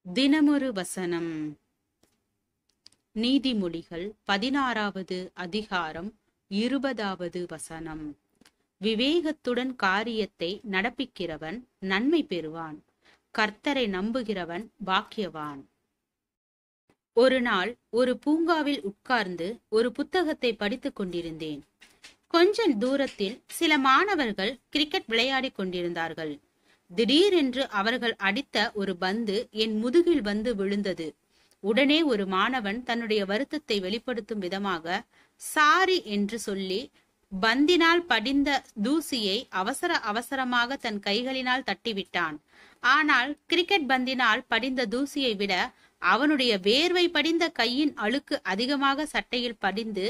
தினமொரு வசனம். நீதிமொழிகள் 16வது அதிகாரம் 20வது வசனம். விவேகத்துடன் காரியத்தை நடப்பிக்கிறவன் நன்மை பெறுவான். கர்த்தரை நம்புகிறவன் பாக்கியவான். ஒரு நாள் ஒரு பூங்காவில் உட்கார்ந்து ஒரு புத்தகத்தை படித்துக் கொண்டிருந்தேன். கொஞ்ச தூரத்தில் சில மாணவர்கள் கிரிக்கெட் விளையாடிக் கொண்டிருந்தார்கள். திடீரென்று அவர்கள் அடித்த ஒரு பந்து என் முதுகில் வந்து விழுந்தது. உடனே ஒரு மாணவன் தன்னுடைய வருத்தத்தை வெளிப்படுத்தும் விதமாக சாரி என்று சொல்லி பந்தினால் படிந்த தூசியை அவசரமாக தன் கைகளினால் தட்டிவிட்டான். ஆனால் கிரிக்கெட் பந்தினால் படிந்த தூசியை விட அவனுடைய வேர்வை படிந்த கையின் அழுக்கு அதிகமாக சட்டையில் படிந்து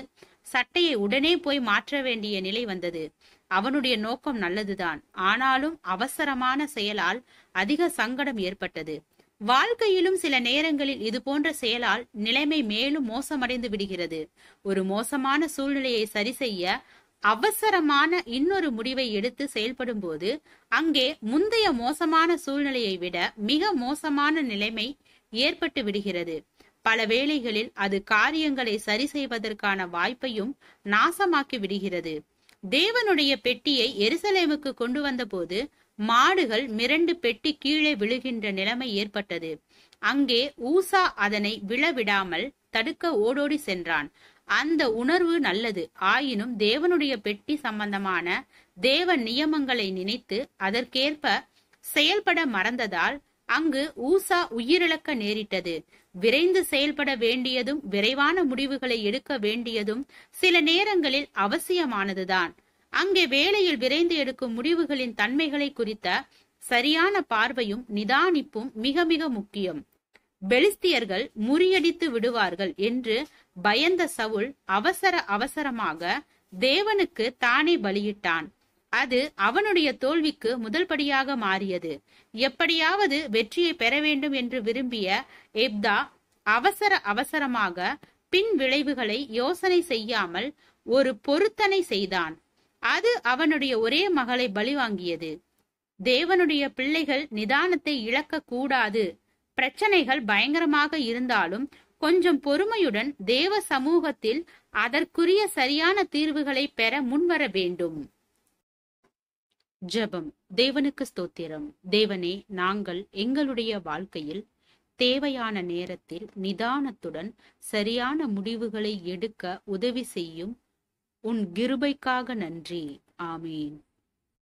சட்டையை உடனே போய் மாற்ற வேண்டிய நிலை வந்தது. அவனுடைய நோக்கம் நல்லதுதான். ஆனாலும் அவசரமான செயலால் அதிக சங்கடம் ஏற்பட்டது. வாழ்க்கையிலும் சில நேரங்களில் இது போன்ற செயலால் நிலைமை மேலும் மோசமடைந்து விடுகிறது. ஒரு மோசமான சூழ்நிலையை சரி செய்ய அவசரமான இன்னொரு முடிவை எடுத்து செயல்படும் போது அங்கே முந்தைய மோசமான சூழ்நிலையை விட மிக மோசமான நிலைமை ஏற்பட்டு விடுகிறது. பல வேளைகளில் அது காரியங்களை சரி செய்வதற்கான வாய்ப்பையும் நாசமாக்கி விடுகிறது. தேவனுடைய பெட்டியை எருசலேமுக்கு கொண்டு வந்த போது மாடுகள் மிரண்டு பெட்டி கீழே விழுகின்ற நிலைமை ஏற்பட்டது. அங்கே ஊசா அதனை விழவிடாமல் தடுக்க ஓடோடி சென்றான். அந்த உணர்வு நல்லது. ஆயினும் தேவனுடைய பெட்டி சம்பந்தமான தேவ நியமங்களை நினைத்து அதற்கேற்ப செயல்பட மறந்ததால் அங்கு ஊசா உயிரிழக்க நேரிட்டது. விரைந்து செயல்பட வேண்டியதும் விரைவான முடிவுகளை எடுக்க வேண்டியதும் சில நேரங்களில் அவசியமானதுதான். அங்கே வேலையில் விரைந்து எடுக்கும் முடிவுகளின் தன்மைகளை குறித்த சரியான பார்வையும் நிதானிப்பும் மிக மிக முக்கியம். பெலிஸ்தியர்கள் முறியடித்து விடுவார்கள் என்று பயந்த சவுல் அவசரமாக தேவனுக்கு தானே பலியிட்டான். அது அவனுடைய தோல்விக்கு முதல் படியாக மாறியது. எப்படியாவது வெற்றியை பெற வேண்டும் என்று விரும்பிய எப்தா அவசரமாக பின் விளைவுகளை யோசனை செய்யாமல் ஒரு பொருத்தனை செய்தான். அது அவனுடைய ஒரே மகளை பலி வாங்கியது. தேவனுடைய பிள்ளைகள் நிதானத்தை இழக்க கூடாது. பிரச்சனைகள் பயங்கரமாக இருந்தாலும் கொஞ்சம் பொறுமையுடன் தேவ சமூகத்தில் அதற்குரிய சரியான தீர்வுகளை பெற முன்வர வேண்டும். ஜெபம். தேவனுக்கு ஸ்தோத்திரம். தேவனே, நாங்கள் எங்களுடைய வாழ்க்கையில் தேவையான நேரத்தில் நிதானத்துடன் சரியான முடிவுகளை எடுக்க உதவி செய்யும் உன் கிருபைக்காக நன்றி. ஆமீன்.